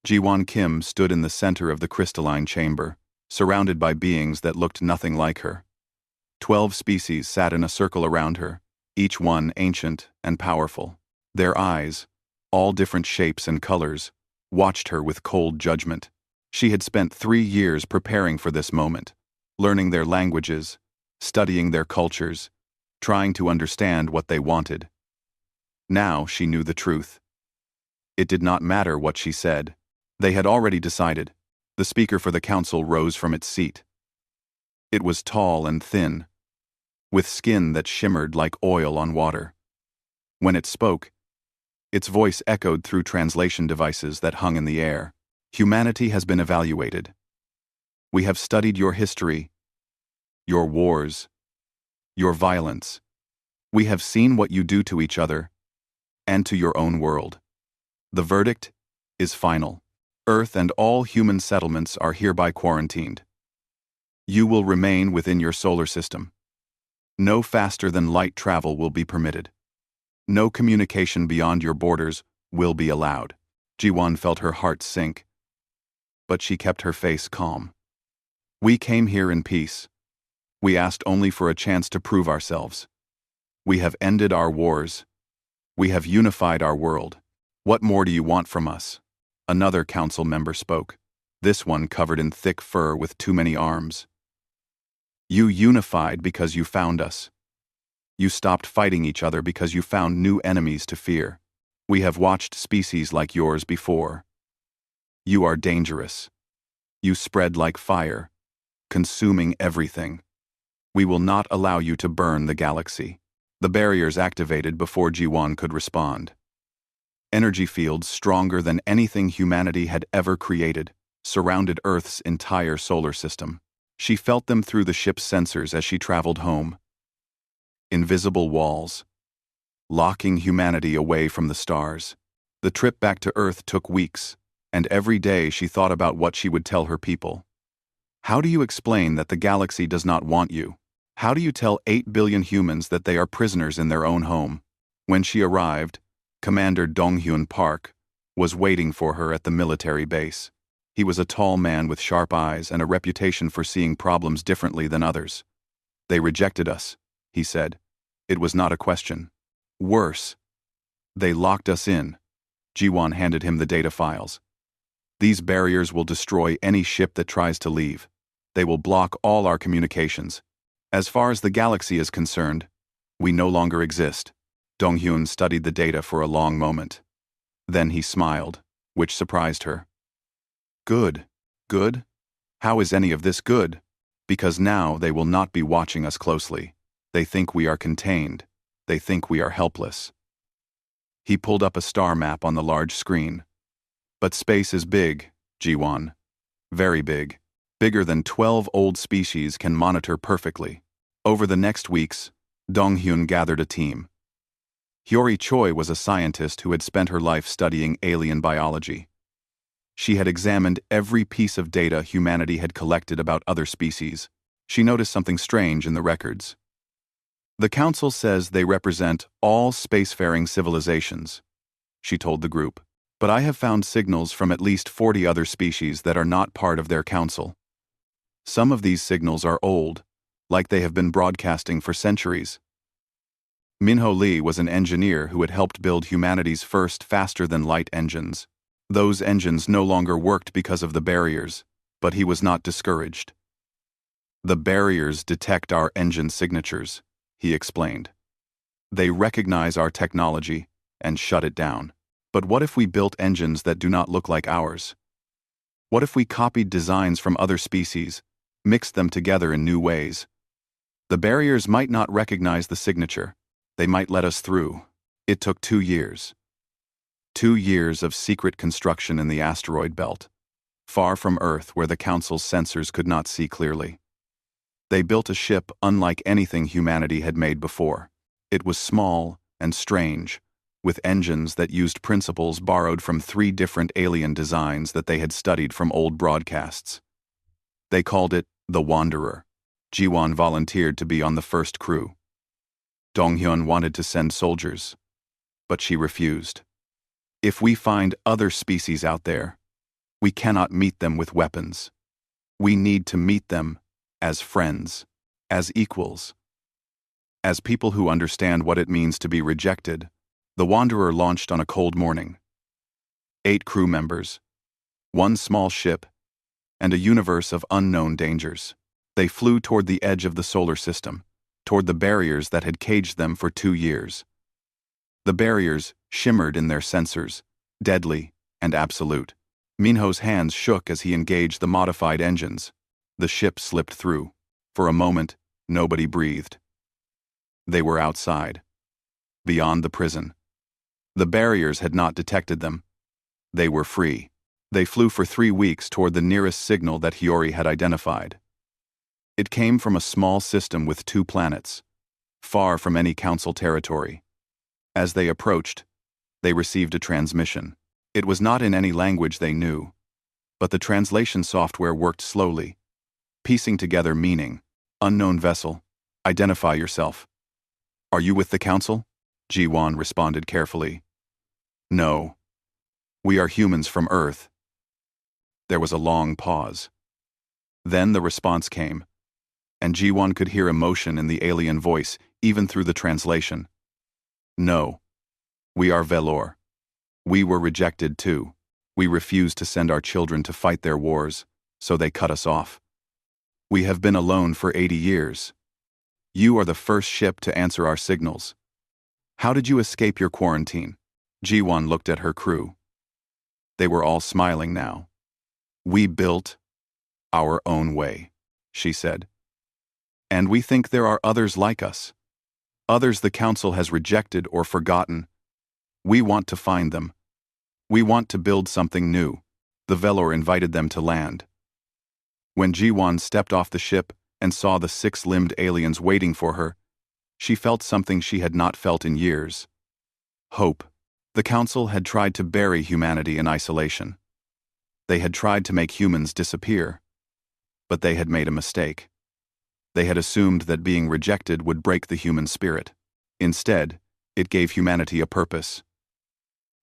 Ji-won Kim stood in the center of the crystalline chamber, surrounded by beings that looked nothing like her. 12 species sat in a circle around her, each one ancient and powerful. Their eyes, all different shapes and colors, watched her with cold judgment. She had spent 3 years preparing for this moment, learning their languages, studying their cultures, trying to understand what they wanted. Now she knew the truth. It did not matter what she said. They had already decided. The speaker for the council rose from its seat. It was tall and thin, with skin that shimmered like oil on water. When it spoke, its voice echoed through translation devices that hung in the air. Humanity has been evaluated. We have studied your history, your wars, your violence. We have seen what you do to each other and to your own world. The verdict is final. Earth and all human settlements are hereby quarantined. You will remain within your solar system. No faster-than-light travel will be permitted. No communication beyond your borders will be allowed. Ji-won felt her heart sink, but she kept her face calm. We came here in peace. We asked only for a chance to prove ourselves. We have ended our wars. We have unified our world. What more do you want from us? Another council member spoke, this one covered in thick fur with too many arms. You unified because you found us. You stopped fighting each other because you found new enemies to fear. We have watched species like yours before. You are dangerous. You spread like fire, consuming everything. We will not allow you to burn the galaxy. The barriers activated before Ji-won could respond. Energy fields stronger than anything humanity had ever created surrounded Earth's entire solar system. She felt them through the ship's sensors as she traveled home. Invisible walls, locking humanity away from the stars. The trip back to Earth took weeks, and every day she thought about what she would tell her people. How do you explain that the galaxy does not want you? How do you tell 8 billion humans that they are prisoners in their own home? When she arrived, Commander Dong-hyun Park was waiting for her at the military base. He was a tall man with sharp eyes and a reputation for seeing problems differently than others. They rejected us, he said. It was not a question. Worse, they locked us in. Ji-won handed him the data files. These barriers will destroy any ship that tries to leave. They will block all our communications. As far as the galaxy is concerned, we no longer exist. Dong-hyun studied the data for a long moment. Then he smiled, which surprised her. Good. Good? How is any of this good? Because now they will not be watching us closely. They think we are contained. They think we are helpless. He pulled up a star map on the large screen. But space is big, Ji-won. Very big. Bigger than 12 old species can monitor perfectly. Over the next weeks, Dong-hyun gathered a team. Hyori Choi was a scientist who had spent her life studying alien biology. She had examined every piece of data humanity had collected about other species. She noticed something strange in the records. The council says they represent all spacefaring civilizations, she told the group. But I have found signals from at least 40 other species that are not part of their council. Some of these signals are old, like they have been broadcasting for centuries. Minho Lee was an engineer who had helped build humanity's first faster-than-light engines. Those engines no longer worked because of the barriers, but he was not discouraged. The barriers detect our engine signatures, he explained. They recognize our technology and shut it down. But what if we built engines that do not look like ours? What if we copied designs from other species, mixed them together in new ways? The barriers might not recognize the signature. They might let us through. It took 2 years. 2 years of secret construction in the asteroid belt, far from Earth where the Council's sensors could not see clearly. They built a ship unlike anything humanity had made before. It was small and strange, with engines that used principles borrowed from 3 different alien designs that they had studied from old broadcasts. They called it the Wanderer. Ji-won volunteered to be on the first crew. Dong-hyun wanted to send soldiers, but she refused. If we find other species out there, We cannot meet them with weapons. We need to meet them as friends, as equals. As people who understand what it means to be rejected, the Wanderer launched on a cold morning. 8 crew members, 1 small ship, and a universe of unknown dangers. They flew toward the edge of the solar system, toward the barriers that had caged them for 2 years. The barriers shimmered in their sensors, deadly and absolute. Minho's hands shook as he engaged the modified engines. The ship slipped through. For a moment, nobody breathed. They were outside, beyond the prison. The barriers had not detected them. They were free. They flew for 3 weeks toward the nearest signal that Hiyori had identified. It came from a small system with 2 planets, far from any Council territory. As they approached, they received a transmission. It was not in any language they knew, but the translation software worked slowly, piecing together meaning. Unknown vessel, identify yourself. Are you with the Council? Ji-won responded carefully. No. We are humans from Earth. There was a long pause. Then the response came, and Ji-won could hear emotion in the alien voice, even through the translation. No. We are Velour. We were rejected too. We refused to send our children to fight their wars, so they cut us off. We have been alone for 80 years. You are the first ship to answer our signals. How did you escape your quarantine? Ji-won looked at her crew. They were all smiling now. We built our own way, she said. And we think there are others like us. Others the Council has rejected or forgotten. We want to find them. We want to build something new. The Velour invited them to land. When Ji-won stepped off the ship and saw the 6-limbed aliens waiting for her, she felt something she had not felt in years. Hope. The Council had tried to bury humanity in isolation. They had tried to make humans disappear. But they had made a mistake. They had assumed that being rejected would break the human spirit. Instead, it gave humanity a purpose.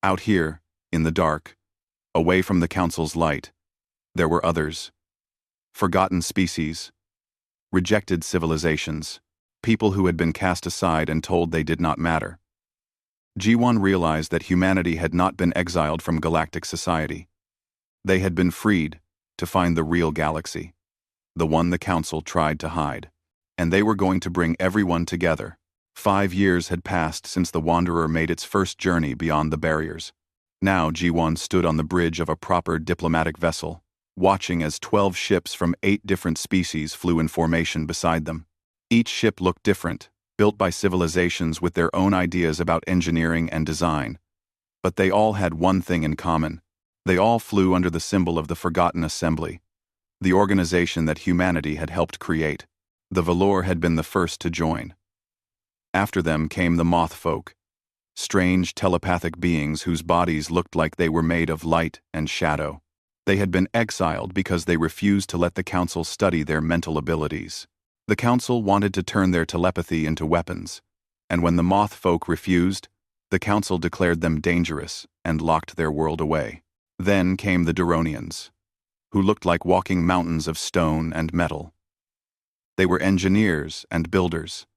Out here, in the dark, away from the Council's light, there were others. Forgotten species, rejected civilizations, people who had been cast aside and told they did not matter. Ji-won realized that humanity had not been exiled from galactic society. They had been freed to find the real galaxy, the one the Council tried to hide. And they were going to bring everyone together. 5 years had passed since the Wanderer made its first journey beyond the barriers. Now Ji-won stood on the bridge of a proper diplomatic vessel, watching as 12 ships from 8 different species flew in formation beside them. Each ship looked different, built by civilizations with their own ideas about engineering and design. But they all had one thing in common. They all flew under the symbol of the Forgotten Assembly, the organization that humanity had helped create. The Velour had been the first to join. After them came the Moth Folk, strange telepathic beings whose bodies looked like they were made of light and shadow. They had been exiled because they refused to let the Council study their mental abilities. The Council wanted to turn their telepathy into weapons, and when the Moth Folk refused, the Council declared them dangerous and locked their world away. Then came the Duronians, who looked like walking mountains of stone and metal. They were engineers and builders,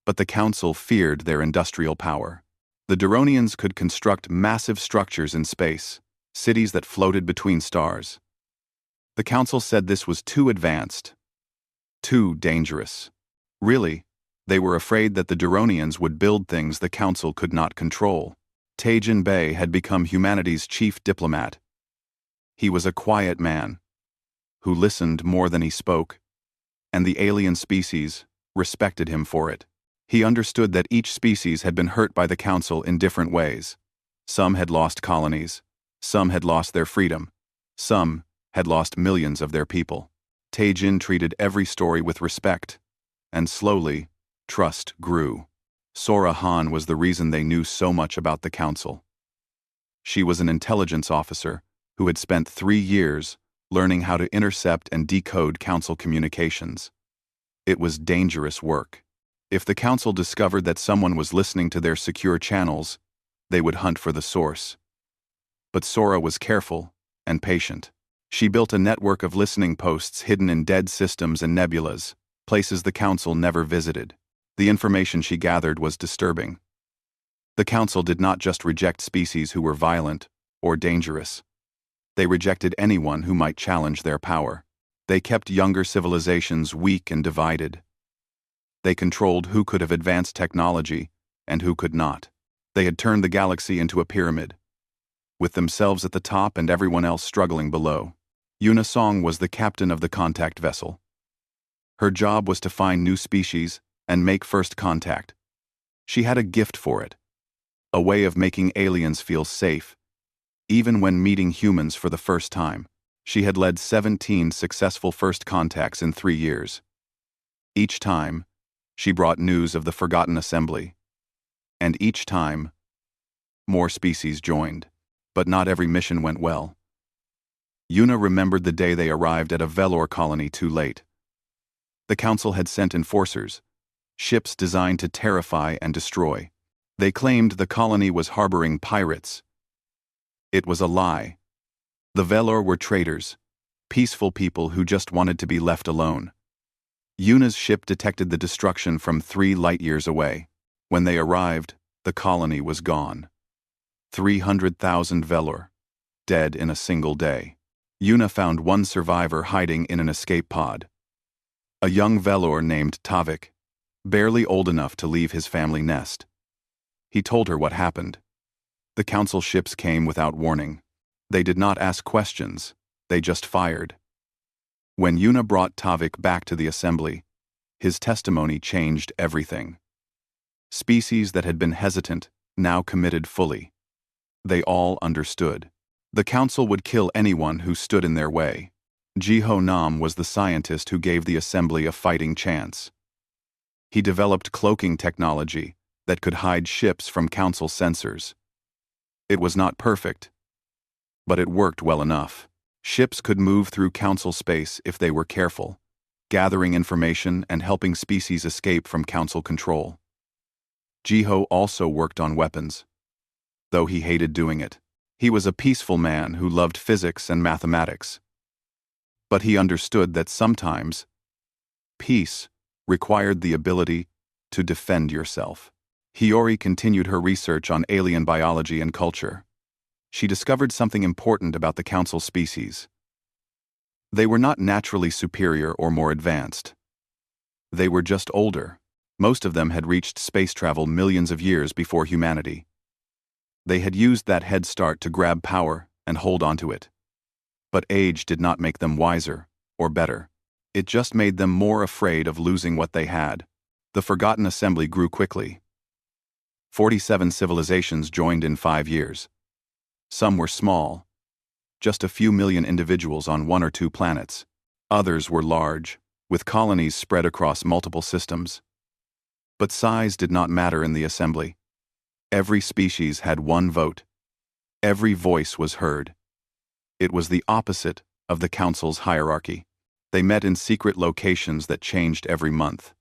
but the Council feared their industrial power. The Duronians could construct massive structures in space, cities that floated between stars. The Council said this was too advanced, too dangerous. Really, they were afraid that the Duronians would build things the Council could not control. Taejin Bey had become humanity's chief diplomat. He was a quiet man, who listened more than he spoke, and the alien species respected him for it. He understood that each species had been hurt by the Council in different ways. Some had lost colonies, some had lost their freedom, some had lost millions of their people. Taejin treated every story with respect, and slowly, trust grew. Sora Han was the reason they knew so much about the Council. She was an intelligence officer who had spent 3 years learning how to intercept and decode Council communications. It was dangerous work. If the Council discovered that someone was listening to their secure channels, they would hunt for the source. But Sora was careful and patient. She built a network of listening posts hidden in dead systems and nebulas, places the Council never visited. The information she gathered was disturbing. The Council did not just reject species who were violent or dangerous. They rejected anyone who might challenge their power. They kept younger civilizations weak and divided. They controlled who could have advanced technology and who could not. They had turned the galaxy into a pyramid, with themselves at the top and everyone else struggling below. Yuna Song was the captain of the contact vessel. Her job was to find new species and make first contact. She had a gift for it, a way of making aliens feel safe, even when meeting humans for the first time. She had led 17 successful first contacts in 3 years. Each time, she brought news of the Forgotten Assembly. And each time, more species joined. But not every mission went well. Yuna remembered the day they arrived at a Velour colony too late. The Council had sent enforcers, ships designed to terrify and destroy. They claimed the colony was harboring pirates. It was a lie. The Velour were traitors, peaceful people who just wanted to be left alone. Yuna's ship detected the destruction from 3 light-years away. When they arrived, the colony was gone. 300,000 Velour, dead in a single day. Yuna found one survivor hiding in an escape pod. A young Velour named Tavik, barely old enough to leave his family nest. He told her what happened. The Council ships came without warning. They did not ask questions, they just fired. When Yuna brought Tavik back to the assembly, his testimony changed everything. Species that had been hesitant now committed fully. They all understood. The Council would kill anyone who stood in their way. Jiho Nam was the scientist who gave the assembly a fighting chance. He developed cloaking technology that could hide ships from Council sensors. It was not perfect, but it worked well enough. Ships could move through Council space if they were careful, gathering information and helping species escape from Council control. Jiho also worked on weapons, though he hated doing it. He was a peaceful man who loved physics and mathematics. But he understood that sometimes peace required the ability to defend yourself. Hiyori continued her research on alien biology and culture. She discovered something important about the Council species. They were not naturally superior or more advanced. They were just older. Most of them had reached space travel millions of years before humanity. They had used that head start to grab power and hold onto it. But age did not make them wiser or better. It just made them more afraid of losing what they had. The Forgotten Assembly grew quickly. 47 civilizations joined in 5 years. Some were small, just a few million individuals on 1 or 2 planets. Others were large, with colonies spread across multiple systems. But size did not matter in the assembly. Every species had one vote. Every voice was heard. It was the opposite of the Council's hierarchy. They met in secret locations that changed every month.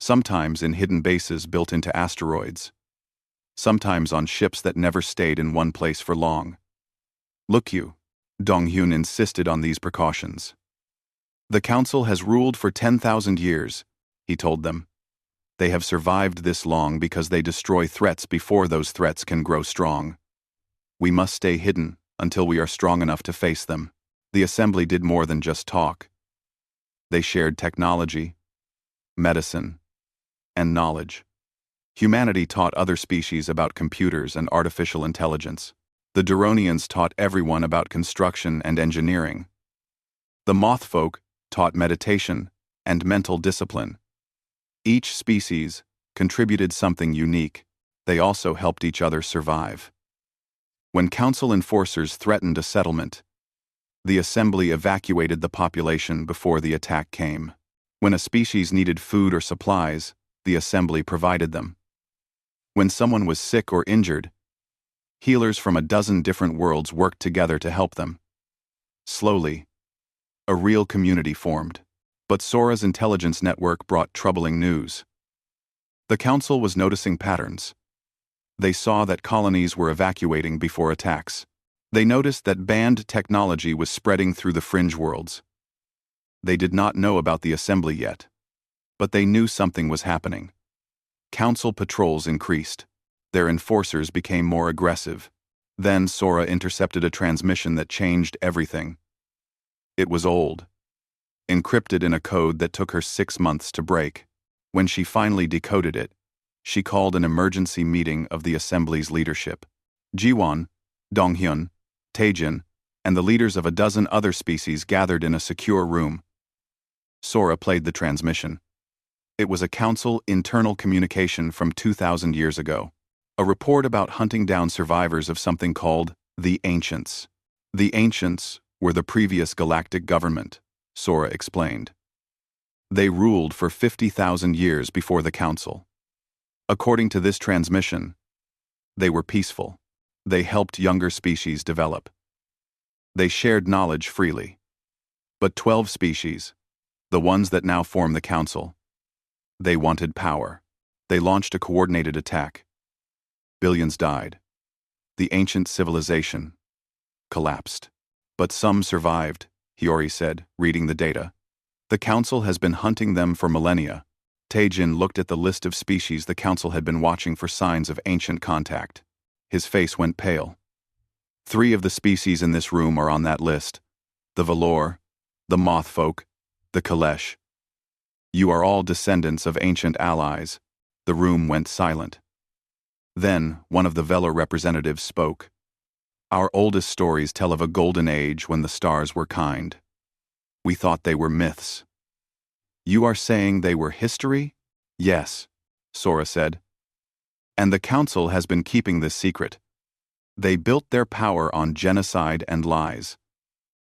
Sometimes in hidden bases built into asteroids. Sometimes on ships that never stayed in one place for long. Look you, Donghyun insisted on these precautions. The Council has ruled for 10,000 years, he told them. They have survived this long because they destroy threats before those threats can grow strong. We must stay hidden until we are strong enough to face them. The assembly did more than just talk. They shared technology, medicine, and knowledge. Humanity taught other species about computers and artificial intelligence. The Duronians taught everyone about construction and engineering. The Mothfolk taught meditation and mental discipline. Each species contributed something unique. They also helped each other survive. When Council enforcers threatened a settlement, the assembly evacuated the population before the attack came. When a species needed food or supplies, the assembly provided them. When someone was sick or injured, healers from a dozen different worlds worked together to help them. Slowly, a real community formed. But Sora's intelligence network brought troubling news. The Council was noticing patterns. They saw that colonies were evacuating before attacks. They noticed that banned technology was spreading through the fringe worlds. They did not know about the assembly yet, but they knew something was happening. Council patrols increased. Their enforcers became more aggressive. Then Sora intercepted a transmission that changed everything. It was old, encrypted in a code that took her 6 months to break. When she finally decoded it, she called an emergency meeting of the assembly's leadership. Jiwon, Donghyun, Taejin, and the leaders of a dozen other species gathered in a secure room. Sora played the transmission. It was a council internal communication from 2,000 years ago. A report about hunting down survivors of something called the Ancients. The Ancients were the previous galactic government, Sora explained. They ruled for 50,000 years before the council. According to this transmission, they were peaceful. They helped younger species develop. They shared knowledge freely. But 12 species, the ones that now form the council, they wanted power. They launched a coordinated attack. Billions died. The ancient civilization collapsed. But some survived, Hiyori said, reading the data. The council has been hunting them for millennia. Taejin looked at the list of species the council had been watching for signs of ancient contact. His face went pale. 3 of the species in this room are on that list. The Valor, the Mothfolk, the Kalesh. You are all descendants of ancient allies. The room went silent. Then, one of the Velar representatives spoke. Our oldest stories tell of a golden age when the stars were kind. We thought they were myths. You are saying they were history? Yes, Sora said. And the council has been keeping this secret. They built their power on genocide and lies.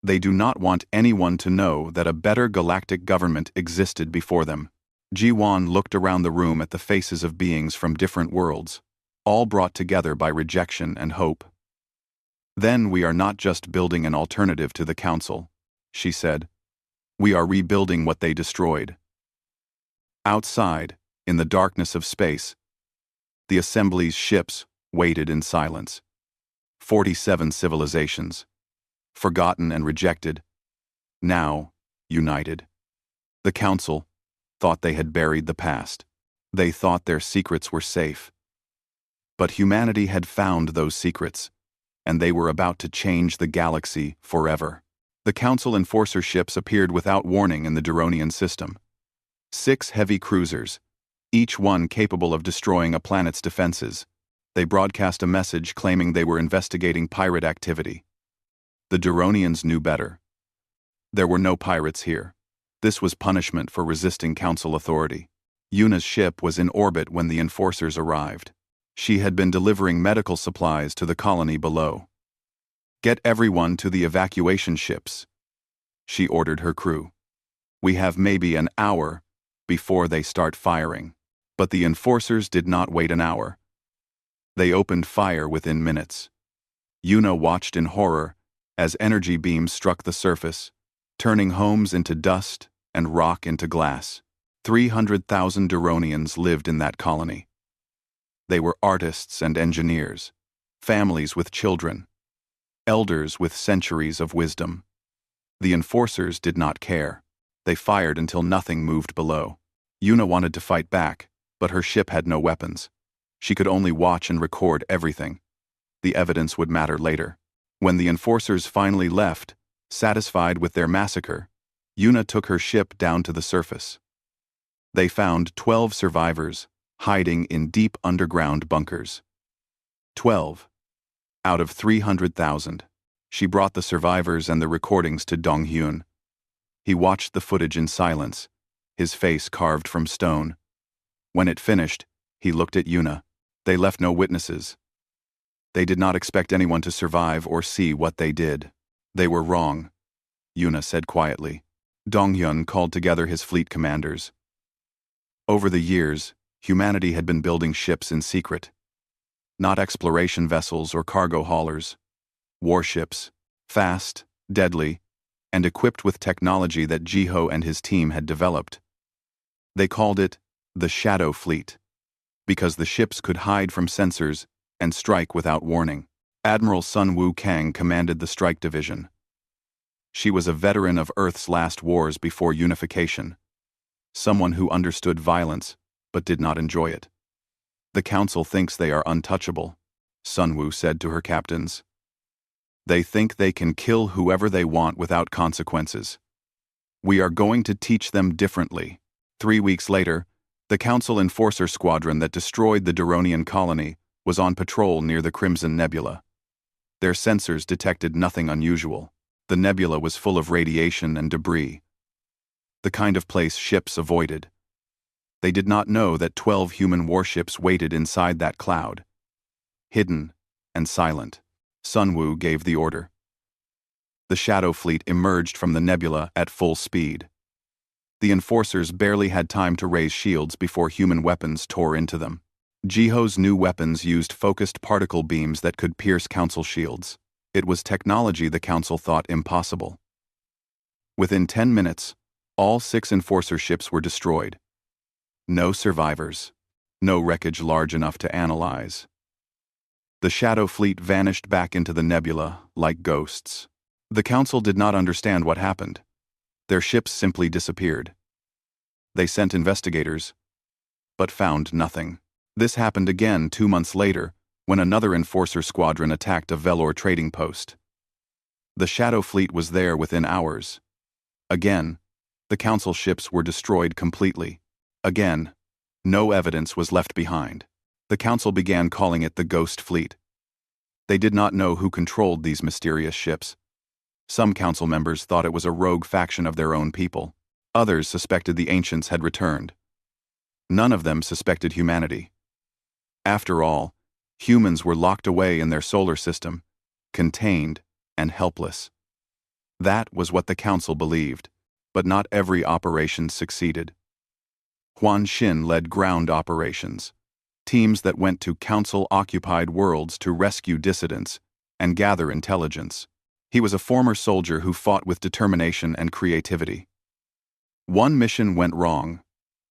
They do not want anyone to know that a better galactic government existed before them. Jiwon looked around the room at the faces of beings from different worlds, all brought together by rejection and hope. Then we are not just building an alternative to the council, she said. We are rebuilding what they destroyed. Outside, in the darkness of space, the assembly's ships waited in silence. 47 civilizations, forgotten and rejected, now united. The council thought they had buried the past. They thought their secrets were safe. But humanity had found those secrets, and they were about to change the galaxy forever. The council enforcer ships appeared without warning in the Duronian system. 6 heavy cruisers, each one capable of destroying a planet's defenses. They broadcast a message claiming they were investigating pirate activity. The Duronians knew better. There were no pirates here. This was punishment for resisting council authority. Yuna's ship was in orbit when the enforcers arrived. She had been delivering medical supplies to the colony below. Get everyone to the evacuation ships, she ordered her crew. We have maybe an hour before they start firing. But the enforcers did not wait an hour. They opened fire within minutes. Yuna watched in horror as energy beams struck the surface, turning homes into dust and rock into glass. 300,000 Duronians lived in that colony. They were artists and engineers, families with children, elders with centuries of wisdom. The enforcers did not care. They fired until nothing moved below. Yuna wanted to fight back, but her ship had no weapons. She could only watch and record everything. The evidence would matter later. When the enforcers finally left, satisfied with their massacre, Yuna took her ship down to the surface. They found 12 survivors hiding in deep underground bunkers. 12 out of 300,000. She brought the survivors and the recordings to Donghyun. He watched the footage in silence, his face carved from stone. When it finished, he looked at Yuna. They left no witnesses. They did not expect anyone to survive or see what they did. They were wrong, Yuna said quietly. Donghyun called together his fleet commanders. Over the years, humanity had been building ships in secret. Not exploration vessels or cargo haulers. Warships, fast, deadly, and equipped with technology that Jiho and his team had developed. They called it the Shadow Fleet, because the ships could hide from sensors and strike without warning. Admiral Sun Wukang commanded the strike division. She was a veteran of Earth's last wars before unification, someone who understood violence but did not enjoy it. "The Council thinks they are untouchable," Sun Wu said to her captains. "They think they can kill whoever they want without consequences. We are going to teach them differently." 3 weeks later, the Council Enforcer Squadron that destroyed the Duronian colony was on patrol near the Crimson Nebula. Their sensors detected nothing unusual. The nebula was full of radiation and debris, the kind of place ships avoided. They did not know that 12 human warships waited inside that cloud, hidden and silent. Sun Wu gave the order. The Shadow Fleet emerged from the nebula at full speed. The enforcers barely had time to raise shields before human weapons tore into them. Jiho's new weapons used focused particle beams that could pierce Council shields. It was technology the Council thought impossible. Within 10 minutes, all 6 enforcer ships were destroyed. No survivors. No wreckage large enough to analyze. The Shadow Fleet vanished back into the nebula like ghosts. The Council did not understand what happened. Their ships simply disappeared. They sent investigators, but found nothing. This happened again 2 months later, when another enforcer squadron attacked a Velour trading post. The Shadow Fleet was there within hours. Again, the Council ships were destroyed completely. Again, no evidence was left behind. The Council began calling it the Ghost Fleet. They did not know who controlled these mysterious ships. Some Council members thought it was a rogue faction of their own people. Others suspected the Ancients had returned. None of them suspected humanity. After all, humans were locked away in their solar system, contained and helpless. That was what the Council believed, but not every operation succeeded. Huan Xin led ground operations, teams that went to Council-occupied worlds to rescue dissidents and gather intelligence. He was a former soldier who fought with determination and creativity. One mission went wrong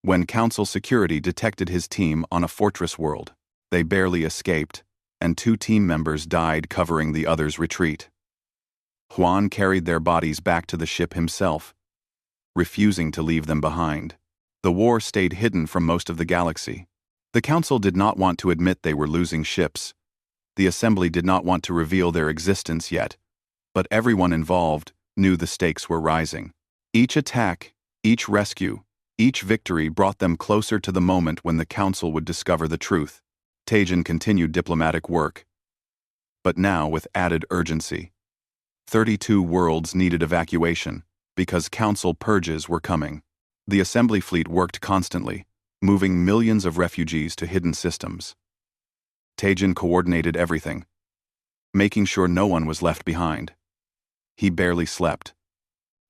when Council security detected his team on a fortress world. They barely escaped, and 2 team members died covering the others' retreat. Huan carried their bodies back to the ship himself, refusing to leave them behind. The war stayed hidden from most of the galaxy. The Council did not want to admit they were losing ships. The Assembly did not want to reveal their existence yet, but everyone involved knew the stakes were rising. Each attack, each rescue, each victory brought them closer to the moment when the Council would discover the truth. Taejin continued diplomatic work, but now with added urgency. 32 worlds needed evacuation, because Council purges were coming. The Assembly Fleet worked constantly, moving millions of refugees to hidden systems. Taejin coordinated everything, making sure no one was left behind. He barely slept.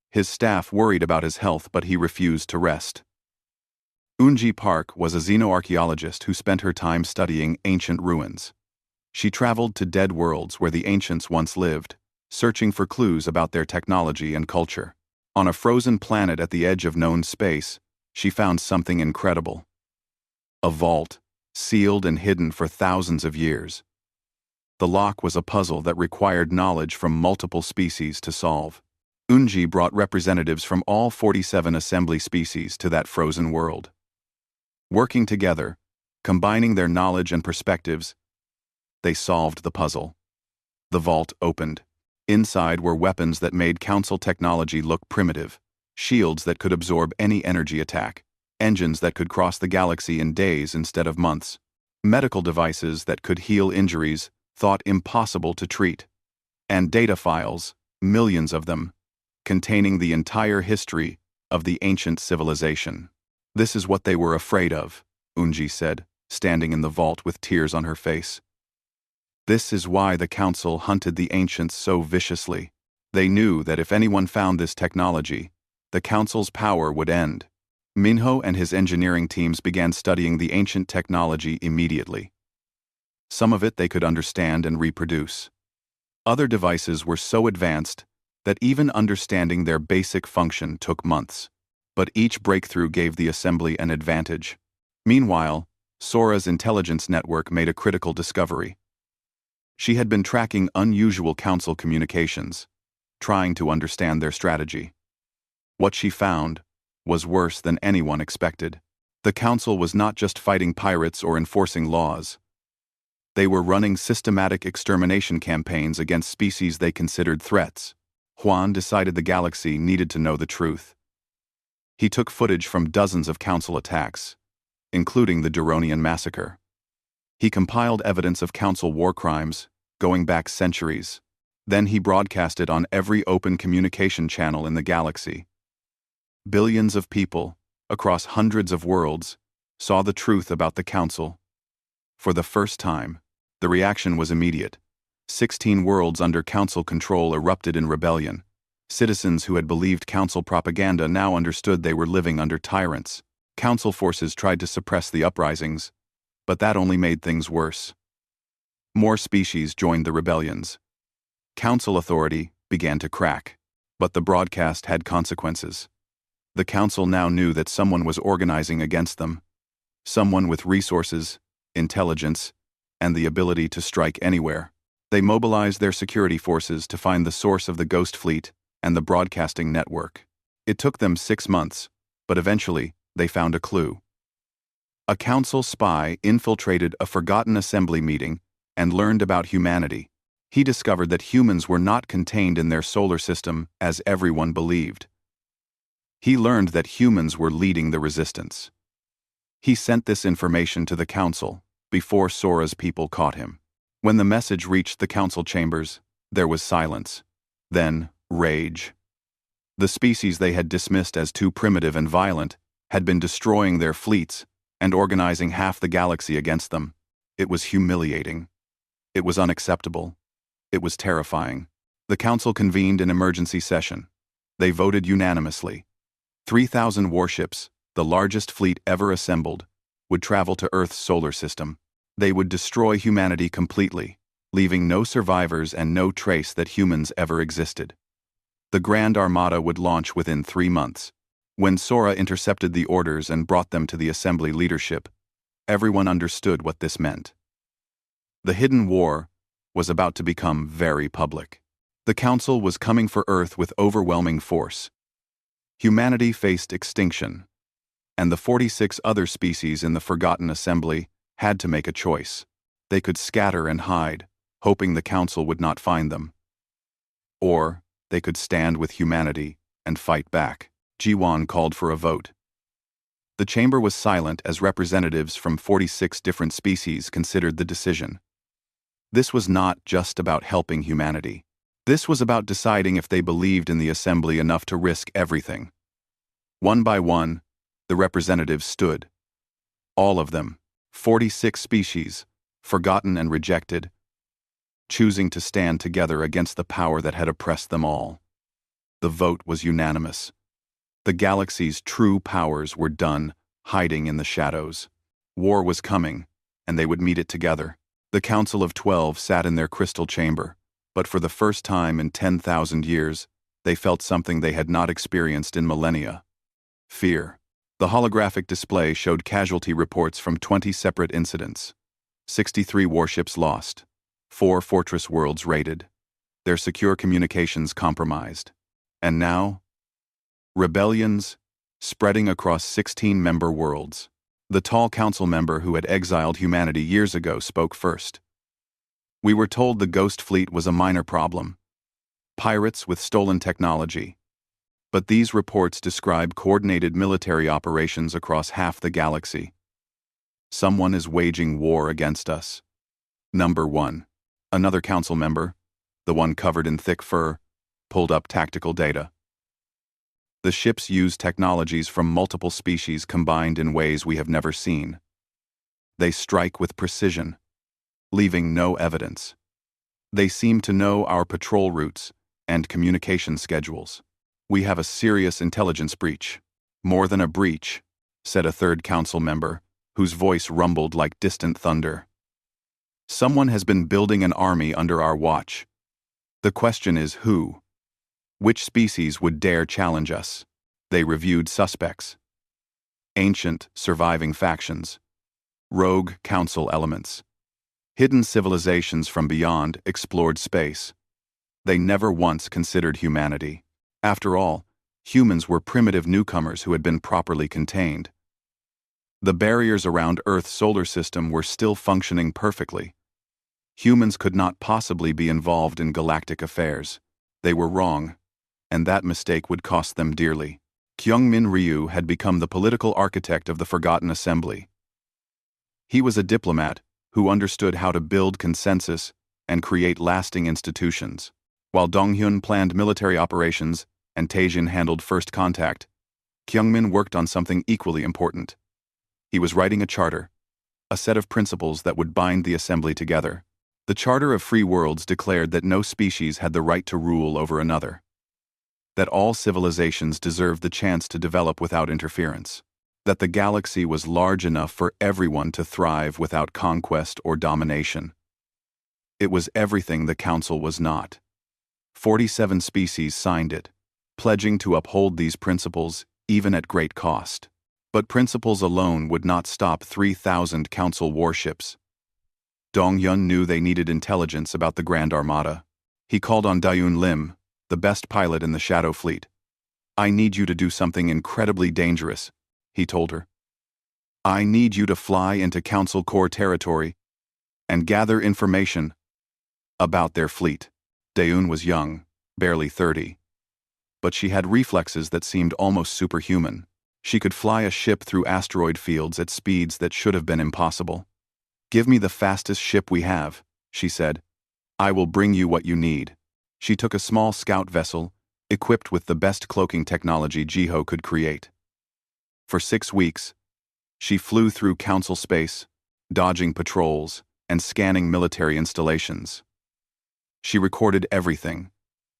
His staff worried about his health, but he refused to rest. Eunji Park was a xenoarchaeologist who spent her time studying ancient ruins. She traveled to dead worlds where the ancients once lived, searching for clues about their technology and culture. On a frozen planet at the edge of known space, she found something incredible. A vault, sealed and hidden for thousands of years. The lock was a puzzle that required knowledge from multiple species to solve. Eunji brought representatives from all 47 assembly species to that frozen world. Working together, combining their knowledge and perspectives, they solved the puzzle. The vault opened. Inside were weapons that made Council technology look primitive, shields that could absorb any energy attack, engines that could cross the galaxy in days instead of months, medical devices that could heal injuries thought impossible to treat, and data files, millions of them, containing the entire history of the ancient civilization. "This is what they were afraid of," Eunji said, standing in the vault with tears on her face. "This is why the Council hunted the ancients so viciously. They knew that if anyone found this technology, the Council's power would end." Minho and his engineering teams began studying the ancient technology immediately. Some of it they could understand and reproduce. Other devices were so advanced that even understanding their basic function took months. But each breakthrough gave the Assembly an advantage. Meanwhile, Sora's intelligence network made a critical discovery. She had been tracking unusual council communications, trying to understand their strategy. What she found was worse than anyone expected. The council was not just fighting pirates or enforcing laws. They were running systematic extermination campaigns against species they considered threats. Juan decided the galaxy needed to know the truth. He took footage from dozens of council attacks, including the Duronian massacre. He compiled evidence of council war crimes, going back centuries. Then he broadcast it on every open communication channel in the galaxy. Billions of people, across hundreds of worlds, saw the truth about the council. For the first time, the reaction was immediate. 16 worlds under council control erupted in rebellion. Citizens who had believed council propaganda now understood they were living under tyrants. Council forces tried to suppress the uprisings, but that only made things worse. More species joined the rebellions. Council authority began to crack, but the broadcast had consequences. The council now knew that someone was organizing against them. Someone with resources, intelligence, and the ability to strike anywhere. They mobilized their security forces to find the source of the Ghost Fleet and the broadcasting network. It took them 6 months, but eventually they found a clue. A council spy infiltrated a forgotten assembly meeting and learned about humanity. He discovered that humans were not contained in their solar system as everyone believed. He learned that humans were leading the resistance. He sent this information to the council before Sora's people caught him. When the message reached the council chambers, there was silence. Then, rage. The species they had dismissed as too primitive and violent had been destroying their fleets and organizing half the galaxy against them. It was humiliating. It was unacceptable. It was terrifying. The council convened an emergency session. They voted unanimously. 3,000 warships, the largest fleet ever assembled, would travel to Earth's solar system. They would destroy humanity completely, leaving no survivors and no trace that humans ever existed. The Grand Armada would launch within 3 months. When Sora intercepted the orders and brought them to the assembly leadership, everyone understood what this meant. The hidden war was about to become very public. The council was coming for Earth with overwhelming force. Humanity faced extinction, and the 46 other species in the Forgotten Assembly had to make a choice. They could scatter and hide, hoping the council would not find them. Or they could stand with humanity and fight back. Jiwan called for a vote. The chamber was silent as representatives from 46 different species considered the decision. This was not just about helping humanity. This was about deciding if they believed in the assembly enough to risk everything. One by one, the representatives stood. All of them, 46 species, forgotten and rejected, choosing to stand together against the power that had oppressed them all. The vote was unanimous. The galaxy's true powers were done hiding in the shadows. War was coming, and they would meet it together. The Council of 12 sat in their crystal chamber, but for the first time in 10,000 years, they felt something they had not experienced in millennia. Fear. The holographic display showed casualty reports from 20 separate incidents. 63 warships lost. 4 fortress worlds raided. Their secure communications compromised. And now, rebellions spreading across 16 member worlds. The tall council member who had exiled humanity years ago spoke first. We were told the Ghost Fleet was a minor problem. Pirates with stolen technology. But these reports describe coordinated military operations across half the galaxy. Someone is waging war against us. Number 1. Another council member, the one covered in thick fur, pulled up tactical data. The ships use technologies from multiple species combined in ways we have never seen. They strike with precision, leaving no evidence. They seem to know our patrol routes and communication schedules. We have a serious intelligence breach. More than a breach, said a third council member, whose voice rumbled like distant thunder. Someone has been building an army under our watch. The question is who? Which species would dare challenge us? They reviewed suspects. Ancient, surviving factions. Rogue council elements. Hidden civilizations from beyond explored space. They never once considered humanity. After all, humans were primitive newcomers who had been properly contained. The barriers around Earth's solar system were still functioning perfectly. Humans could not possibly be involved in galactic affairs. They were wrong, and that mistake would cost them dearly. Kyungmin Ryu had become the political architect of the Forgotten Assembly. He was a diplomat who understood how to build consensus and create lasting institutions. While Donghyun planned military operations and Taejin handled first contact, Kyungmin worked on something equally important. He was writing a charter, a set of principles that would bind the assembly together. The Charter of Free Worlds declared that no species had the right to rule over another, that all civilizations deserved the chance to develop without interference, that the galaxy was large enough for everyone to thrive without conquest or domination. It was everything the Council was not. 47 species signed it, pledging to uphold these principles even at great cost. But principles alone would not stop 3,000 Council warships. Donghyun knew they needed intelligence about the Grand Armada. He called on Daeun Lim, the best pilot in the Shadow Fleet. "I need you to do something incredibly dangerous," he told her. "I need you to fly into Council Core territory and gather information about their fleet." Daeun was young, barely 30. But she had reflexes that seemed almost superhuman. She could fly a ship through asteroid fields at speeds that should have been impossible. "Give me the fastest ship we have," she said. "I will bring you what you need." She took a small scout vessel, equipped with the best cloaking technology Jiho could create. For 6 weeks, she flew through Council space, dodging patrols and scanning military installations. She recorded everything: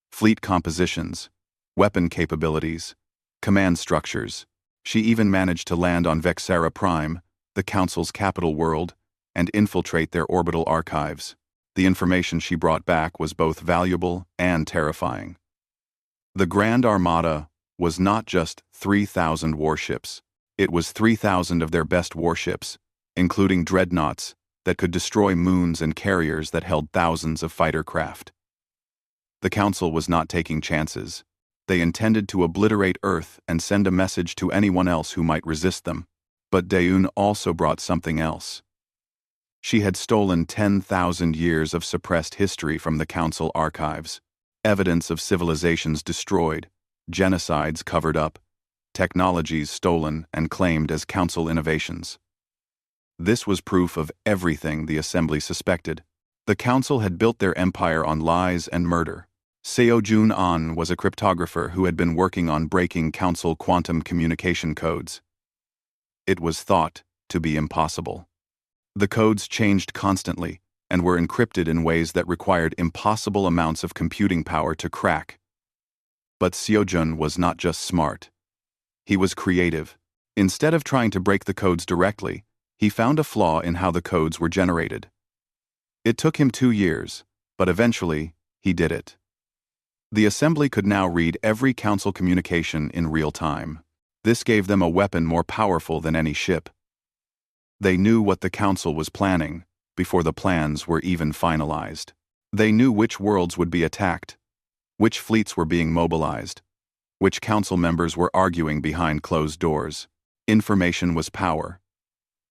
fleet compositions, weapon capabilities, command structures. She even managed to land on Vexera Prime, the Council's capital world, and infiltrate their orbital archives. The information she brought back was both valuable and terrifying. The Grand Armada was not just 3,000 warships. It was 3,000 of their best warships, including dreadnoughts that could destroy moons and carriers that held thousands of fighter craft. The Council was not taking chances. They intended to obliterate Earth and send a message to anyone else who might resist them. But Daeun also brought something else. She had stolen 10,000 years of suppressed history from the Council archives. Evidence of civilizations destroyed, genocides covered up, technologies stolen and claimed as Council innovations. This was proof of everything the Assembly suspected. The Council had built their empire on lies and murder. Seo Jun-an was a cryptographer who had been working on breaking Council quantum communication codes. It was thought to be impossible. The codes changed constantly and were encrypted in ways that required impossible amounts of computing power to crack. But Seojun was not just smart. He was creative. Instead of trying to break the codes directly, he found a flaw in how the codes were generated. It took him 2 years, but eventually, he did it. The Assembly could now read every Council communication in real time. This gave them a weapon more powerful than any ship. They knew what the Council was planning before the plans were even finalized. They knew which worlds would be attacked, which fleets were being mobilized, which Council members were arguing behind closed doors. Information was power,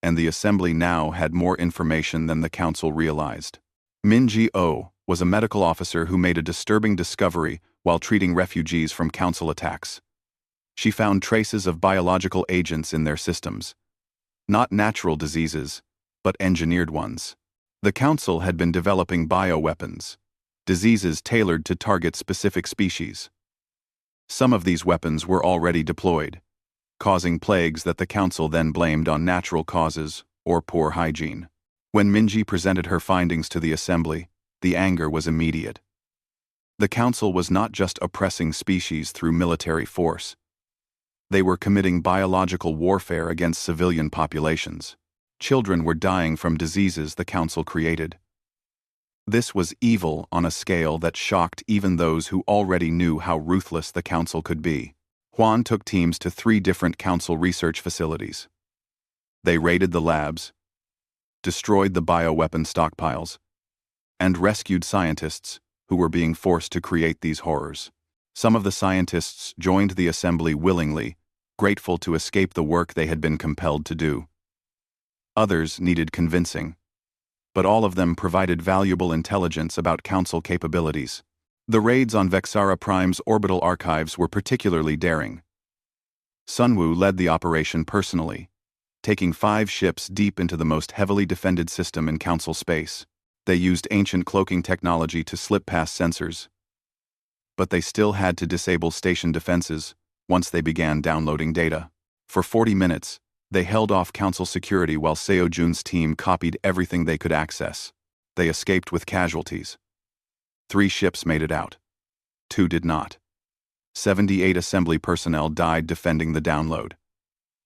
and the Assembly now had more information than the Council realized. Min Ji-oh was a medical officer who made a disturbing discovery while treating refugees from Council attacks. She found traces of biological agents in their systems. Not natural diseases, but engineered ones. The Council had been developing bioweapons, diseases tailored to target specific species. Some of these weapons were already deployed, causing plagues that the Council then blamed on natural causes or poor hygiene. When Minji presented her findings to the Assembly, the anger was immediate. The Council was not just oppressing species through military force. They were committing biological warfare against civilian populations. Children were dying from diseases the Council created. This was evil on a scale that shocked even those who already knew how ruthless the Council could be. Juan took teams to 3 different Council research facilities. They raided the labs, destroyed the bioweapon stockpiles, and rescued scientists who were being forced to create these horrors. Some of the scientists joined the assembly willingly, grateful to escape the work they had been compelled to do. Others needed convincing, but all of them provided valuable intelligence about Council capabilities. The raids on Vexara Prime's orbital archives were particularly daring. Sunwoo led the operation personally, taking 5 ships deep into the most heavily defended system in Council space. They used ancient cloaking technology to slip past sensors, but they still had to disable station defenses once they began downloading data. For 40 minutes, they held off Council security while Seo Jun's team copied everything they could access. They escaped with casualties. 3 ships made it out. 2 did not. 78 assembly personnel died defending the download.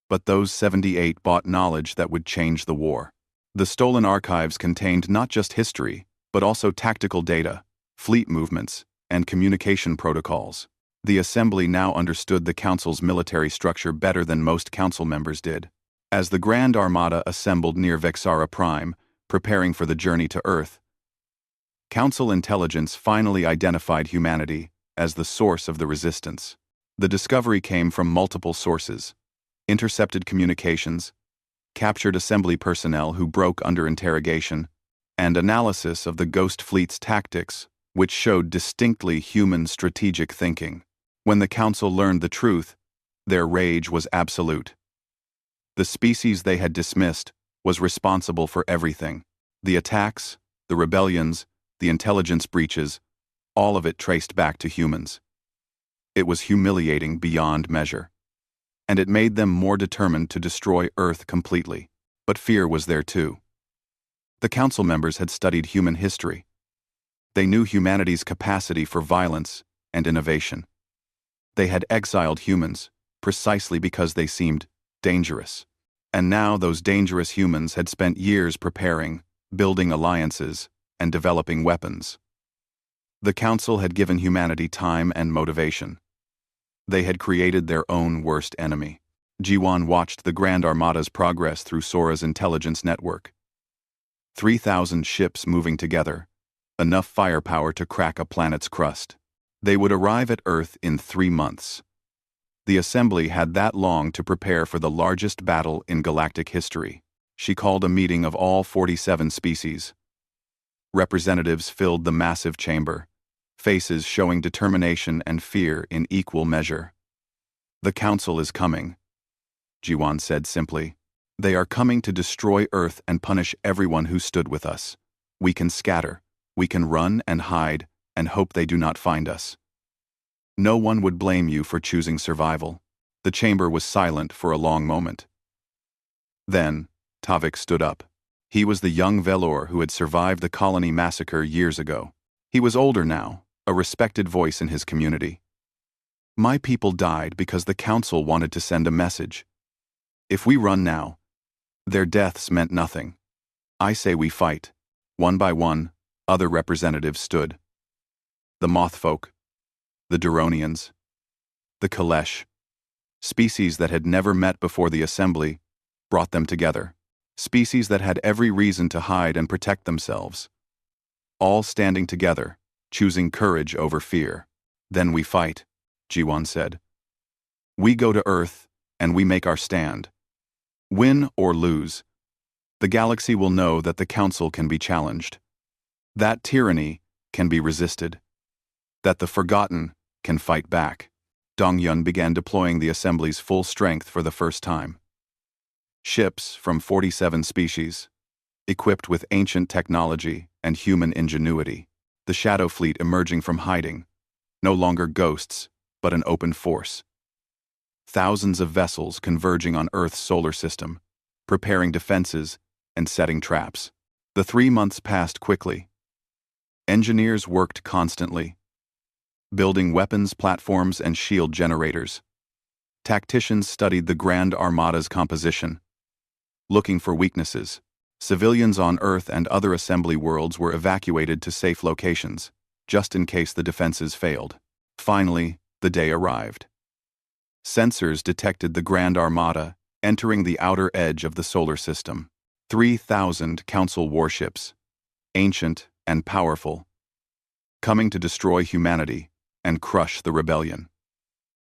But those 78 bought knowledge that would change the war. The stolen archives contained not just history, but also tactical data, fleet movements, and communication protocols. The Assembly now understood the Council's military structure better than most Council members did. As the Grand Armada assembled near Vexara Prime, preparing for the journey to Earth, Council intelligence finally identified humanity as the source of the resistance. The discovery came from multiple sources: intercepted communications, captured Assembly personnel who broke under interrogation, and analysis of the Ghost Fleet's tactics, which showed distinctly human strategic thinking. When the Council learned the truth, their rage was absolute. The species they had dismissed was responsible for everything. The attacks, the rebellions, the intelligence breaches, all of it traced back to humans. It was humiliating beyond measure, and it made them more determined to destroy Earth completely. But fear was there too. The Council members had studied human history. They knew humanity's capacity for violence and innovation. They had exiled humans precisely because they seemed dangerous. And now those dangerous humans had spent years preparing, building alliances, and developing weapons. The Council had given humanity time and motivation. They had created their own worst enemy. Jiwan watched the Grand Armada's progress through Sora's intelligence network. 3,000 ships moving together, enough firepower to crack a planet's crust. They would arrive at Earth in 3 months. The Assembly had that long to prepare for the largest battle in galactic history. She called a meeting of all 47 species. Representatives filled the massive chamber, faces showing determination and fear in equal measure. "The Council is coming," Jiwan said simply. "They are coming to destroy Earth and punish everyone who stood with us. We can scatter, we can run and hide, and hope they do not find us. No one would blame you for choosing survival." The chamber was silent for a long moment. Then, Tavik stood up. He was the young Velour who had survived the colony massacre years ago. He was older now, a respected voice in his community. "My people died because the Council wanted to send a message. If we run now, their deaths meant nothing. I say we fight." One by one, other representatives stood. The Mothfolk, the Duronians, the Kalesh, species that had never met before the Assembly, brought them together. Species that had every reason to hide and protect themselves. All standing together, choosing courage over fear. "Then we fight," Jiwan said. "We go to Earth, and we make our stand. Win or lose, the galaxy will know that the Council can be challenged. That tyranny can be resisted. That the forgotten can fight back." Dongyun began deploying the Assembly's full strength for the first time. Ships from 47 species, equipped with ancient technology and human ingenuity. The Shadow Fleet emerging from hiding, no longer ghosts, but an open force. Thousands of vessels converging on Earth's solar system, preparing defenses and setting traps. The 3 months passed quickly. Engineers worked constantly, building weapons platforms and shield generators. Tacticians studied the Grand Armada's composition, looking for weaknesses. Civilians on Earth and other Assembly worlds were evacuated to safe locations, just in case the defenses failed. Finally, the day arrived. Sensors detected the Grand Armada entering the outer edge of the solar system. 3,000 Council warships, ancient and powerful, coming to destroy humanity and crush the rebellion.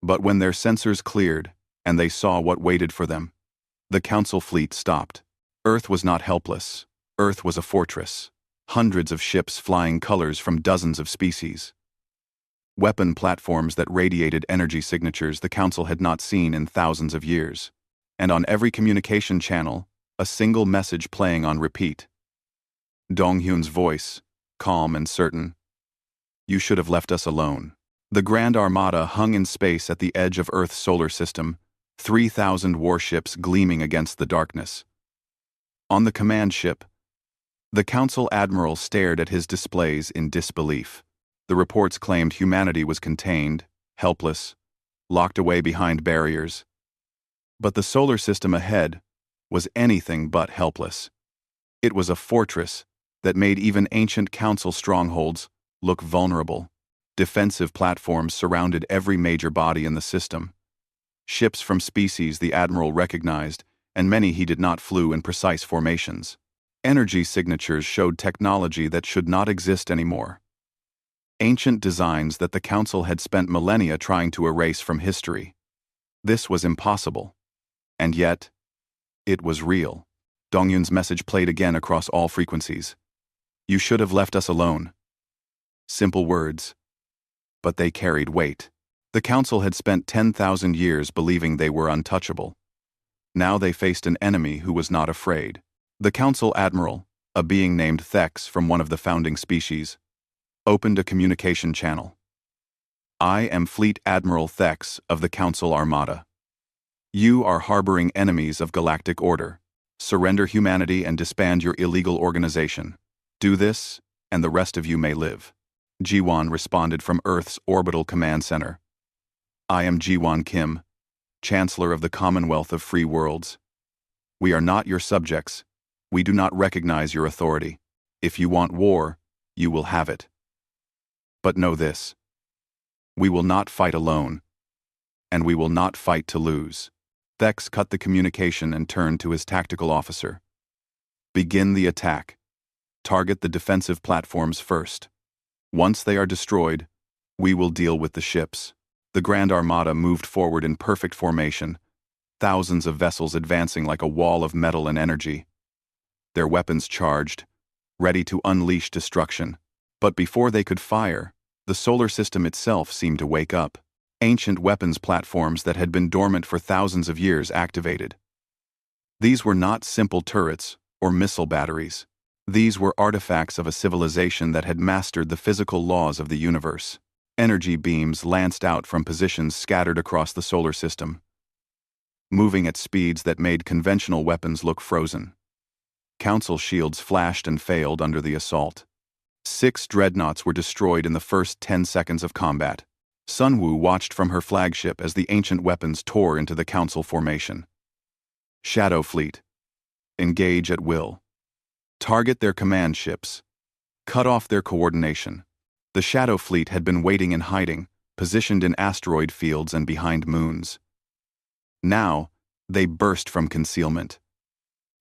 But when their sensors cleared and they saw what waited for them, the Council fleet stopped. Earth was not helpless. Earth was a fortress. Hundreds of ships flying colors from dozens of species. Weapon platforms that radiated energy signatures the Council had not seen in thousands of years. And on every communication channel, a single message playing on repeat. Donghyun's voice, calm and certain. "You should have left us alone." The Grand Armada hung in space at the edge of Earth's solar system, 3,000 warships gleaming against the darkness. On the command ship, the Council Admiral stared at his displays in disbelief. The reports claimed humanity was contained, helpless, locked away behind barriers. But the solar system ahead was anything but helpless. It was a fortress that made even ancient Council strongholds look vulnerable. Defensive platforms surrounded every major body in the system. Ships from species the Admiral recognized, and many he did not, flew in precise formations. Energy signatures showed technology that should not exist anymore. Ancient designs that the Council had spent millennia trying to erase from history. This was impossible. And yet, it was real. Donghyun's message played again across all frequencies. "You should have left us alone." Simple words, but they carried weight. The Council had spent 10,000 years believing they were untouchable. Now they faced an enemy who was not afraid. The Council Admiral, a being named Thex from one of the founding species, opened a communication channel. "I am Fleet Admiral Thex of the Council Armada. You are harboring enemies of galactic order. Surrender humanity and disband your illegal organization. Do this, and the rest of you may live." Jiwon responded from Earth's orbital command center. "I am Jiwon Kim, Chancellor of the Commonwealth of Free Worlds. We are not your subjects. We do not recognize your authority. If you want war, you will have it. But know this: we will not fight alone, and we will not fight to lose." Thex cut the communication and turned to his tactical officer. "Begin the attack. Target the defensive platforms first. Once they are destroyed, we will deal with the ships." The Grand Armada moved forward in perfect formation, thousands of vessels advancing like a wall of metal and energy. Their weapons charged, ready to unleash destruction. But before they could fire, the solar system itself seemed to wake up. Ancient weapons platforms that had been dormant for thousands of years activated. These were not simple turrets or missile batteries. These were artifacts of a civilization that had mastered the physical laws of the universe. Energy beams lanced out from positions scattered across the solar system, moving at speeds that made conventional weapons look frozen. Council shields flashed and failed under the assault. 6 dreadnoughts were destroyed in the first 10 seconds of combat. Sunwoo watched from her flagship as the ancient weapons tore into the Council formation. "Shadow Fleet. Engage at will. Target their command ships. Cut off their coordination." The Shadow Fleet had been waiting in hiding, positioned in asteroid fields and behind moons. Now, they burst from concealment.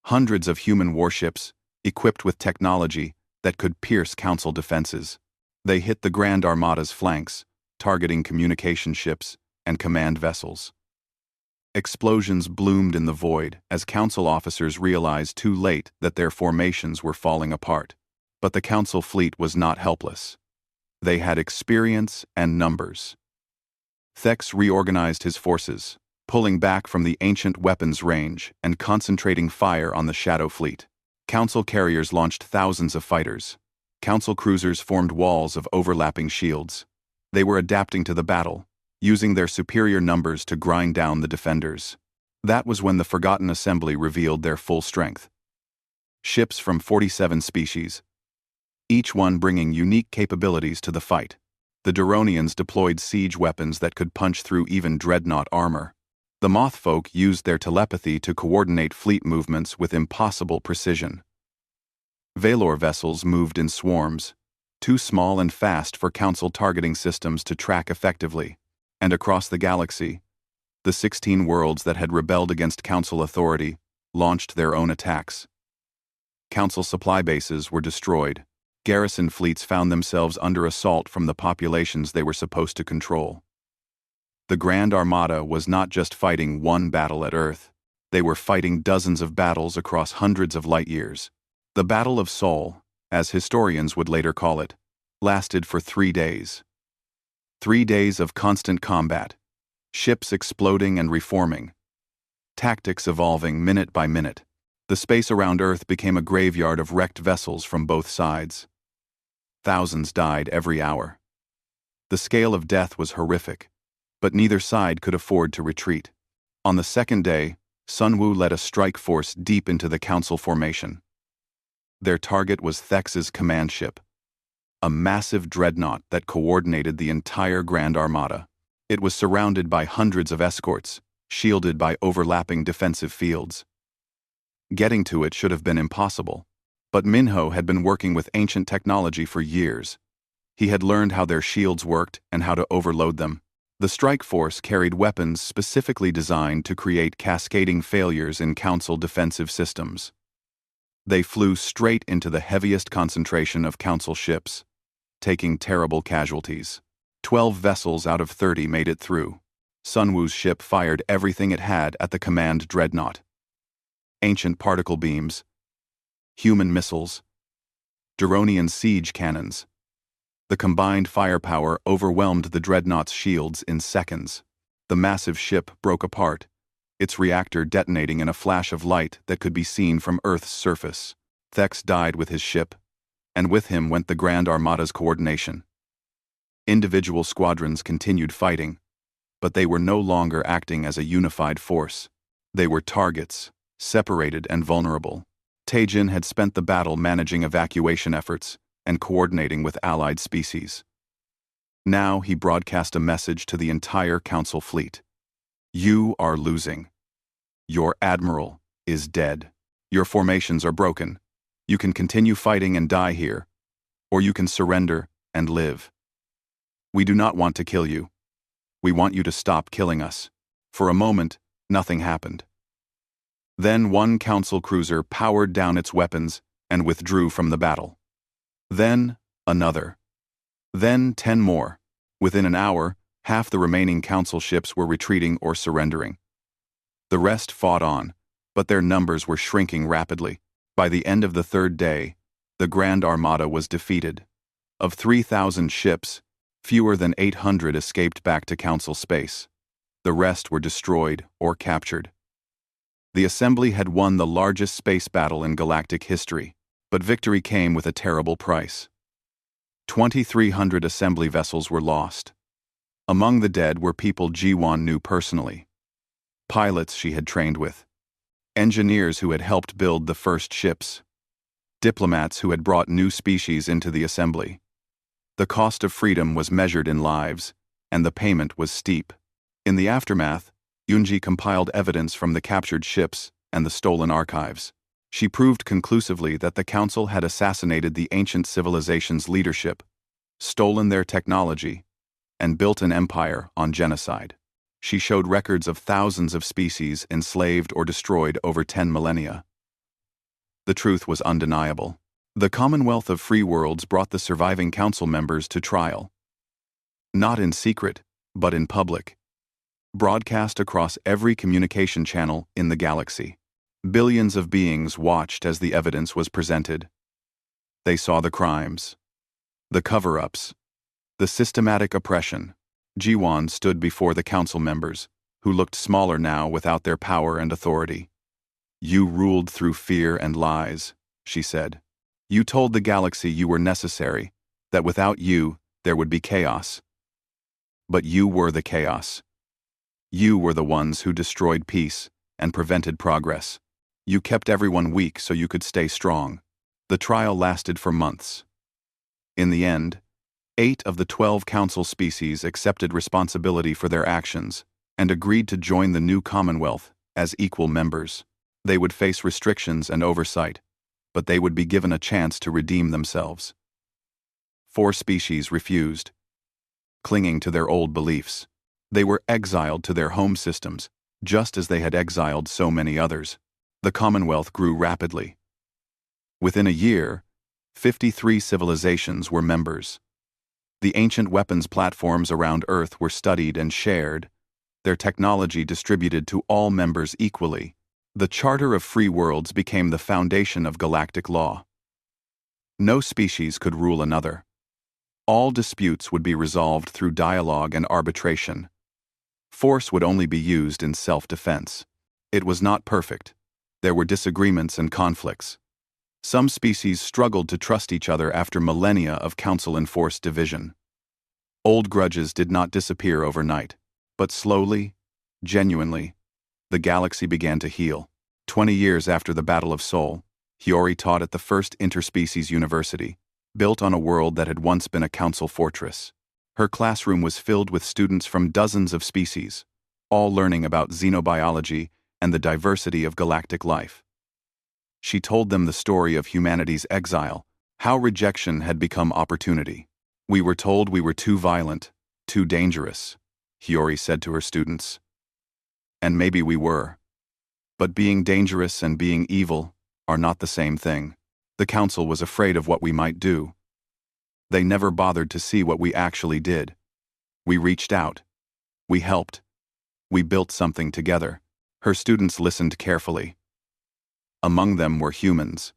Hundreds of human warships, equipped with technology that could pierce Council defenses. They hit the Grand Armada's flanks, targeting communication ships and command vessels. Explosions bloomed in the void as Council officers realized too late that their formations were falling apart. But the Council fleet was not helpless. They had experience and numbers. Thex reorganized his forces, pulling back from the ancient weapons range and concentrating fire on the Shadow Fleet. Council carriers launched thousands of fighters. Council cruisers formed walls of overlapping shields. They were adapting to the battle, using their superior numbers to grind down the defenders. That was when the Forgotten Assembly revealed their full strength. Ships from 47 species, each one bringing unique capabilities to the fight. The Duronians deployed siege weapons that could punch through even dreadnought armor. The Mothfolk used their telepathy to coordinate fleet movements with impossible precision. Valor vessels moved in swarms, too small and fast for Council targeting systems to track effectively. And across the galaxy, the 16 worlds that had rebelled against Council authority launched their own attacks. Council supply bases were destroyed. Garrison fleets found themselves under assault from the populations they were supposed to control. The Grand Armada was not just fighting one battle at Earth. They were fighting dozens of battles across hundreds of light years. The Battle of Sol, as historians would later call it, lasted for 3 days. 3 days of constant combat, ships exploding and reforming, tactics evolving minute by minute. The space around Earth became a graveyard of wrecked vessels from both sides. Thousands died every hour. The scale of death was horrific, but neither side could afford to retreat. On the second day, Sun Wu led a strike force deep into the Council formation. Their target was Thex's command ship, a massive dreadnought that coordinated the entire Grand Armada. It was surrounded by hundreds of escorts, shielded by overlapping defensive fields. Getting to it should have been impossible, but Minho had been working with ancient technology for years. He had learned how their shields worked and how to overload them. The strike force carried weapons specifically designed to create cascading failures in Council defensive systems. They flew straight into the heaviest concentration of Council ships, taking terrible casualties. 12 vessels out of 30 made it through. Sun Wu's ship fired everything it had at the command dreadnought. Ancient particle beams, human missiles, Duronian siege cannons. The combined firepower overwhelmed the dreadnought's shields in seconds. The massive ship broke apart, its reactor detonating in a flash of light that could be seen from Earth's surface. Thex died with his ship, and with him went the Grand Armada's coordination. Individual squadrons continued fighting, but they were no longer acting as a unified force. They were targets, separated and vulnerable. Taejin had spent the battle managing evacuation efforts and coordinating with allied species. Now he broadcast a message to the entire Council fleet. You are losing. Your admiral is dead. Your formations are broken. You can continue fighting and die here, or you can surrender and live. We do not want to kill you. We want you to stop killing us. For a moment, nothing happened. Then one Council cruiser powered down its weapons and withdrew from the battle. Then, another. Then 10 more. Within an hour, half the remaining Council ships were retreating or surrendering. The rest fought on, but their numbers were shrinking rapidly. By the end of the third day, the Grand Armada was defeated. Of 3,000 ships, fewer than 800 escaped back to Council space. The rest were destroyed or captured. The Assembly had won the largest space battle in galactic history, but victory came with a terrible price. 2,300 Assembly vessels were lost. Among the dead were people Jiwon knew personally. Pilots she had trained with. Engineers who had helped build the first ships. Diplomats who had brought new species into the Assembly. The cost of freedom was measured in lives, and the payment was steep. In the aftermath, Yunji compiled evidence from the captured ships and the stolen archives. She proved conclusively that the Council had assassinated the ancient civilization's leadership, stolen their technology, and built an empire on genocide. She showed records of thousands of species enslaved or destroyed over 10 millennia. The truth was undeniable. The Commonwealth of Free Worlds brought the surviving Council members to trial. Not in secret, but in public. Broadcast across every communication channel in the galaxy. Billions of beings watched as the evidence was presented. They saw the crimes, the cover-ups, the systematic oppression. Jiwon stood before the Council members, who looked smaller now without their power and authority. You ruled through fear and lies, she said. You told the galaxy you were necessary, that without you, there would be chaos. But you were the chaos. You were the ones who destroyed peace and prevented progress. You kept everyone weak so you could stay strong. The trial lasted for months. In the end, 8 of the 12 Council species accepted responsibility for their actions and agreed to join the new Commonwealth as equal members. They would face restrictions and oversight, but they would be given a chance to redeem themselves. 4 species refused, clinging to their old beliefs. They were exiled to their home systems, just as they had exiled so many others. The Commonwealth grew rapidly. Within a year, 53 civilizations were members. The ancient weapons platforms around Earth were studied and shared, their technology distributed to all members equally. The Charter of Free Worlds became the foundation of galactic law. No species could rule another. All disputes would be resolved through dialogue and arbitration. Force would only be used in self-defense. It was not perfect. There were disagreements and conflicts. Some species struggled to trust each other after millennia of council-enforced division. Old grudges did not disappear overnight, but slowly, genuinely, the galaxy began to heal. 20 years after the Battle of Sol, Hiyori taught at the first interspecies university, built on a world that had once been a council fortress. Her classroom was filled with students from dozens of species, all learning about xenobiology and the diversity of galactic life. She told them the story of humanity's exile, how rejection had become opportunity. "We were told we were too violent, too dangerous," Hiyori said to her students. "And maybe we were. But being dangerous and being evil are not the same thing. The council was afraid of what we might do. They never bothered to see what we actually did. We reached out. We helped. We built something together." Her students listened carefully. Among them were humans,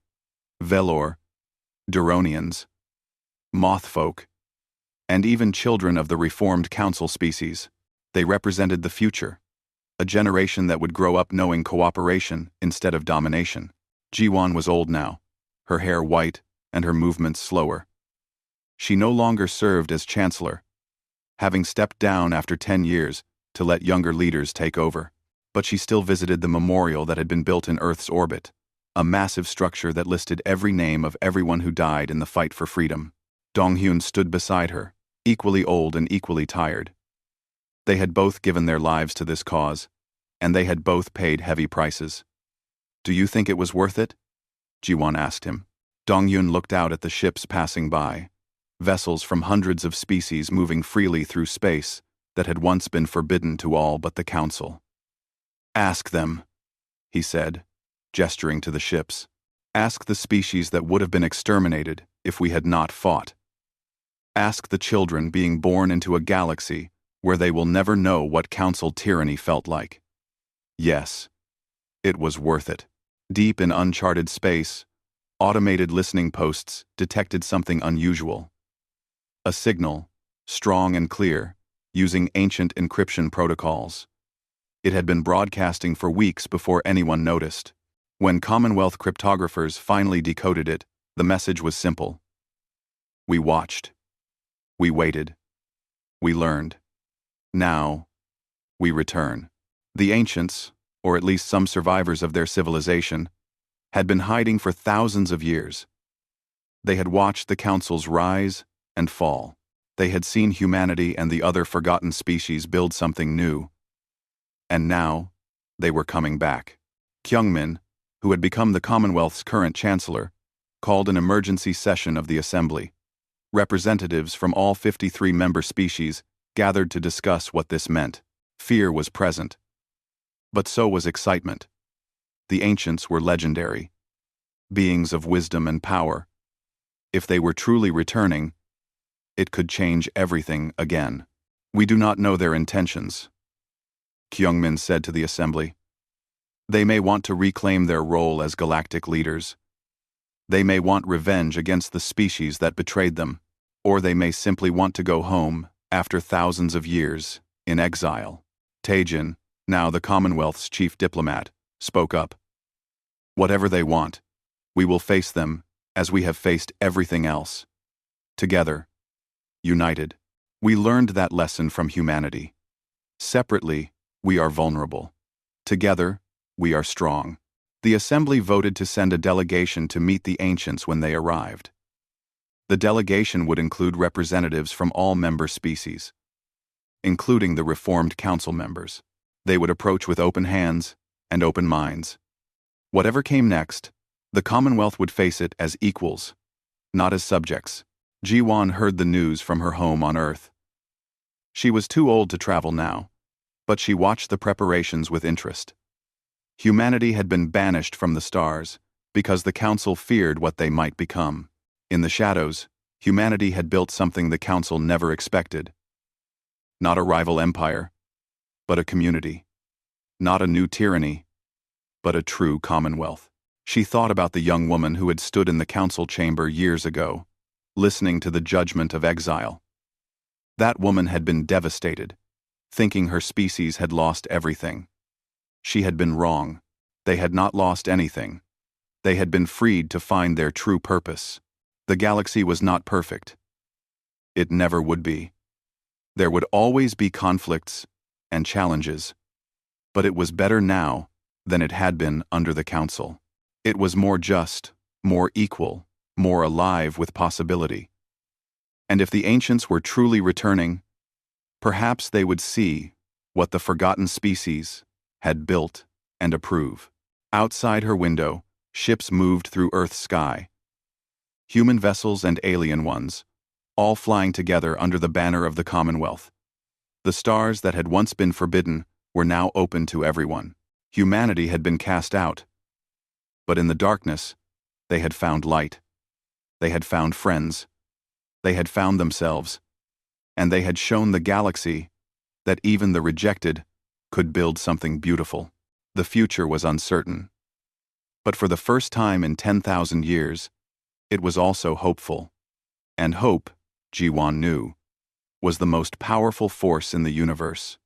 Velor, Duronians, Mothfolk, and even children of the reformed council species. They represented the future, a generation that would grow up knowing cooperation instead of domination. Jiwan was old now, her hair white and her movements slower. She no longer served as chancellor, having stepped down after 10 years to let younger leaders take over. But she still visited the memorial that had been built in Earth's orbit, a massive structure that listed every name of everyone who died in the fight for freedom. Donghyun stood beside her, equally old and equally tired. They had both given their lives to this cause, and they had both paid heavy prices. "Do you think it was worth it?" Jiwan asked him. Donghyun looked out at the ships passing by, vessels from hundreds of species moving freely through space that had once been forbidden to all but the council. "Ask them," he said, gesturing to the ships. "Ask the species that would have been exterminated if we had not fought. Ask the children being born into a galaxy where they will never know what council tyranny felt like. Yes, it was worth it." Deep in uncharted space, automated listening posts detected something unusual. A signal, strong and clear, using ancient encryption protocols. It had been broadcasting for weeks before anyone noticed. When Commonwealth cryptographers finally decoded it, the message was simple. "We watched. We waited. We learned. Now, we return." The ancients, or at least some survivors of their civilization, had been hiding for thousands of years. They had watched the councils rise and fall. They had seen humanity and the other forgotten species build something new. And now, they were coming back. Kyungmin, who had become the Commonwealth's current chancellor, called an emergency session of the assembly. Representatives from all 53 member species gathered to discuss what this meant. Fear was present. But so was excitement. The ancients were legendary, beings of wisdom and power. If they were truly returning, it could change everything again. "We do not know their intentions," Kyungmin said to the assembly. "They may want to reclaim their role as galactic leaders. They may want revenge against the species that betrayed them, or they may simply want to go home after thousands of years in exile." Taejin, now the Commonwealth's chief diplomat, spoke up. "Whatever they want, we will face them as we have faced everything else. Together, united. We learned that lesson from humanity. Separately, we are vulnerable. Together, we are strong." The assembly voted to send a delegation to meet the ancients when they arrived. The delegation would include representatives from all member species, including the reformed council members. They would approach with open hands and open minds. Whatever came next, the Commonwealth would face it as equals, not as subjects. Jiwan heard the news from her home on Earth. She was too old to travel now, but she watched the preparations with interest. Humanity had been banished from the stars, because the Council feared what they might become. In the shadows, humanity had built something the Council never expected. Not a rival empire, but a community. Not a new tyranny, but a true commonwealth. She thought about the young woman who had stood in the council chamber years ago, listening to the judgment of exile. That woman had been devastated, thinking her species had lost everything. She had been wrong. They had not lost anything. They had been freed to find their true purpose. The galaxy was not perfect. It never would be. There would always be conflicts and challenges. But it was better now than it had been under the Council. It was more just, more equal, more alive with possibility. And if the ancients were truly returning, perhaps they would see what the forgotten species had built and approve. Outside her window, ships moved through Earth's sky. Human vessels and alien ones, all flying together under the banner of the Commonwealth. The stars that had once been forbidden were now open to everyone. Humanity had been cast out. But in the darkness, they had found light. They had found friends. They had found themselves. And they had shown the galaxy that even the rejected could build something beautiful. The future was uncertain. But for the first time in 10,000 years, it was also hopeful. And hope, Ji-won knew, was the most powerful force in the universe.